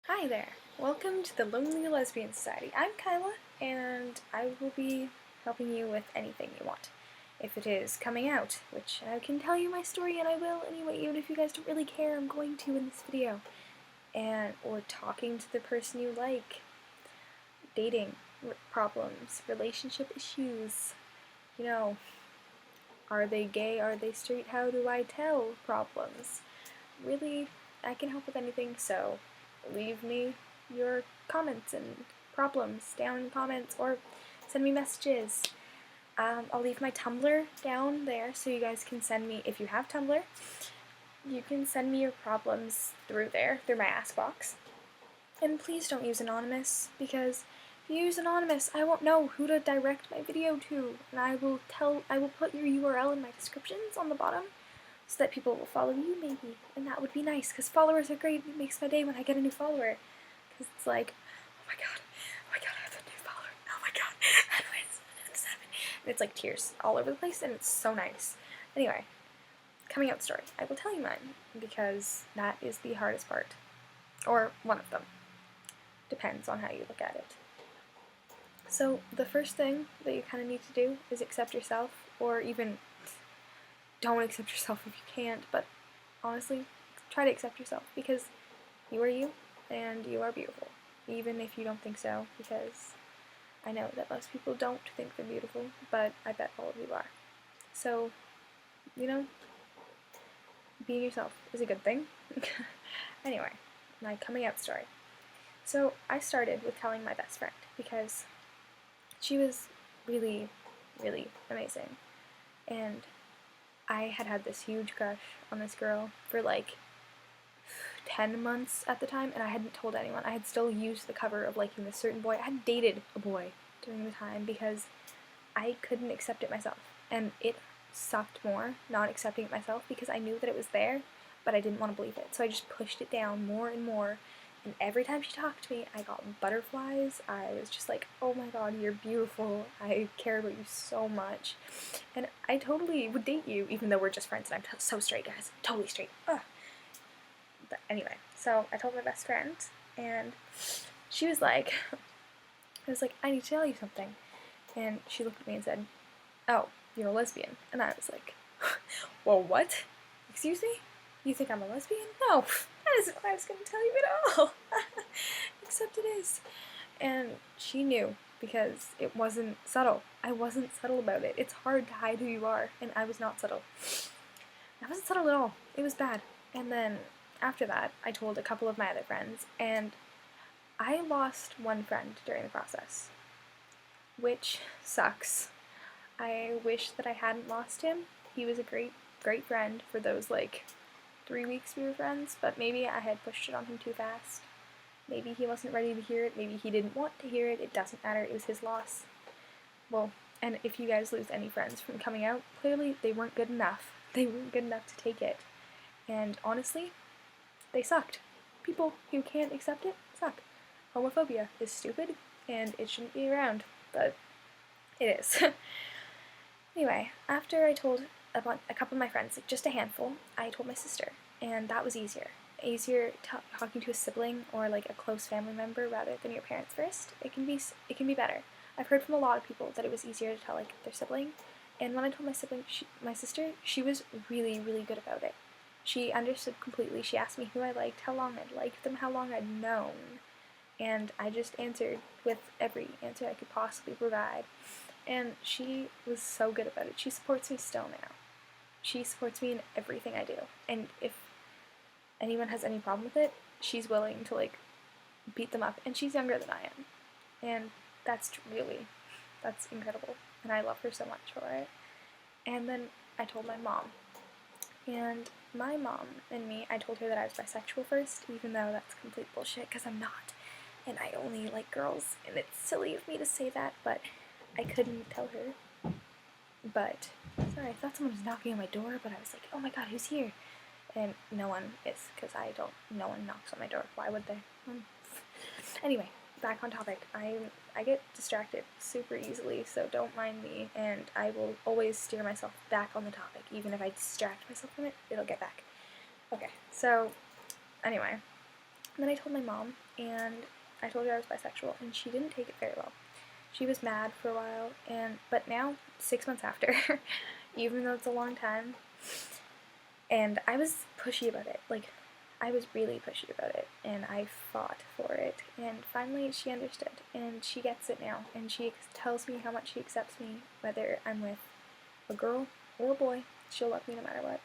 Hi there! Welcome to the Lonely Lesbian Society. I'm Kyla, and I will be helping you with anything you want. If it is coming out, which I can tell you my story, and I will anyway, even if you guys don't really care, I'm going to in this video. Or talking to the person you like. Dating problems, relationship issues, you know, are they gay, are they straight, how do I tell problems. Really, I can help with anything, so leave me your comments and problems down in the comments, or send me messages. I'll leave my Tumblr down there so you guys can send me, if you have Tumblr, you can send me your problems through there, through my ask box. And please don't use anonymous, because if you use anonymous, I won't know who to direct my video to, and I will put your URL in my descriptions on the bottom, so that people will follow you, maybe. And that would be nice, because followers are great. It makes my day when I get a new follower. Because it's like, oh my god, I have a new follower. Oh my god, anyways, 7. And it's like tears all over the place, and it's so nice. Anyway, coming out story. I will tell you mine, because that is the hardest part. Or one of them. Depends on how you look at it. So, the first thing that you kind of need to do is accept yourself, or even don't accept yourself if you can't, but honestly, try to accept yourself, because you are you, and you are beautiful, even if you don't think so, because I know that most people don't think they're beautiful, but I bet all of you are. So, being yourself is a good thing. Anyway, my coming out story. So, I started with telling my best friend, because she was really, really amazing, and I had this huge crush on this girl for like 10 months at the time, and I hadn't told anyone. I had still used the cover of liking this certain boy. I had dated a boy during the time because I couldn't accept it myself. And it sucked more not accepting it myself, because I knew that it was there, but I didn't want to believe it. So I just pushed it down more and more. And every time she talked to me, I got butterflies. I was just like, oh my god, you're beautiful. I care about you so much. And I totally would date you, even though we're just friends and I'm so straight, guys. Totally straight. Ugh. But anyway, so I told my best friend, and she was like, I need to tell you something. And she looked at me and said, oh, you're a lesbian. And I was like, well, what? Excuse me? You think I'm a lesbian? No, that isn't what I was going to tell you at all. Except it is. And she knew, because it wasn't subtle. I wasn't subtle about it. It's hard to hide who you are, and I was not subtle. I wasn't subtle at all. It was bad. And then after that, I told a couple of my other friends, and I lost one friend during the process, which sucks. I wish that I hadn't lost him. He was a great, great friend for those, 3 weeks we were friends, but maybe I had pushed it on him too fast. Maybe he wasn't ready to hear it, maybe he didn't want to hear it, it doesn't matter, it was his loss. Well, and if you guys lose any friends from coming out, clearly they weren't good enough. They weren't good enough to take it. And honestly, they sucked. People who can't accept it suck. Homophobia is stupid, and it shouldn't be around, but it is. Anyway, after I told a couple of my friends, just a handful, I told my sister, and that was easier. Easier talking to a sibling or a close family member rather than your parents first. It can be better. I've heard from a lot of people that it was easier to tell their sibling, and when I told my sister, she was really, really good about it. She understood completely. She asked me who I liked, how long I'd liked them, how long I'd known, and I just answered with every answer I could possibly provide. And she was so good about it. She supports me still now. She supports me in everything I do. And if anyone has any problem with it, she's willing to beat them up. And she's younger than I am. And that's incredible. And I love her so much for it. And then I told my mom. And my mom and me, I told her that I was bisexual first, even though that's complete bullshit, because I'm not. And I only like girls. And it's silly of me to say that, but I couldn't tell her. But, sorry, I thought someone was knocking on my door, but I was like, oh my god, who's here? And no one is, because no one knocks on my door. Why would they? Anyway, back on topic. I get distracted super easily, so don't mind me, and I will always steer myself back on the topic. Even if I distract myself from it, it'll get back. Okay, so, anyway, And then I told my mom, and I told her I was bisexual, and she didn't take it very well. She was mad for a while, but now, 6 months after, even though it's a long time, and I was pushy about it. Like, I was really pushy about it, and I fought for it, and finally she understood, and she gets it now, and she tells me how much she accepts me, whether I'm with a girl or a boy. She'll love me no matter what.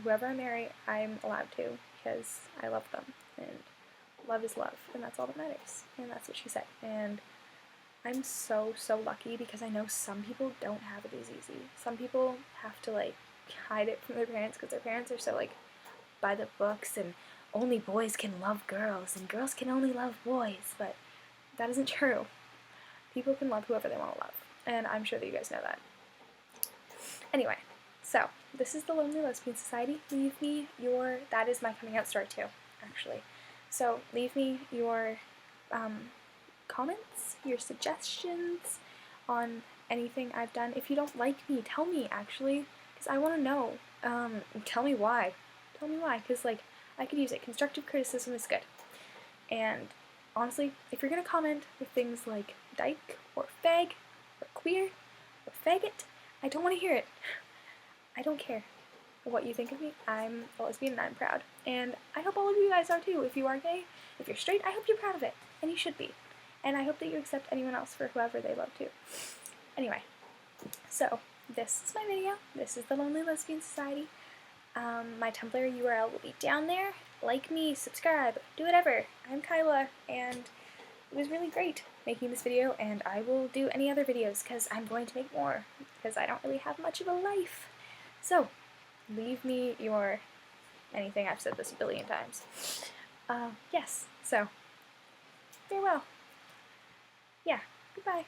Whoever I marry, I'm allowed to, because I love them, and love is love, and that's all that matters, and that's what she said, and I'm so, so lucky, because I know some people don't have it as easy. Some people have to, like, hide it from their parents, because their parents are so, like, by the books, and only boys can love girls, and girls can only love boys, but that isn't true. People can love whoever they want to love, and I'm sure that you guys know that. Anyway, so, this is the Lonely Lesbian Society. Leave me your, that is my coming out story too, actually. So, leave me your, comments, your suggestions on anything I've done. If you don't like me, tell me, actually, because I want to know. Tell me why. Tell me why, because, like, I could use it. Constructive criticism is good. And, honestly, if you're going to comment with things like dyke, or fag, or queer, or faggot, I don't want to hear it. I don't care what you think of me. I'm a lesbian and I'm proud. And I hope all of you guys are too. If you are gay, if you're straight, I hope you're proud of it. And you should be. And I hope that you accept anyone else for whoever they love too. Anyway, so this is my video. This is the Lonely Lesbian Society. My Tumblr URL will be down there. Like me, subscribe, do whatever. I'm Kyla, and it was really great making this video, and I will do any other videos, because I'm going to make more, because I don't really have much of a life. So, leave me your anything. I've said this a billion times. Yes, so, farewell. Yeah, goodbye.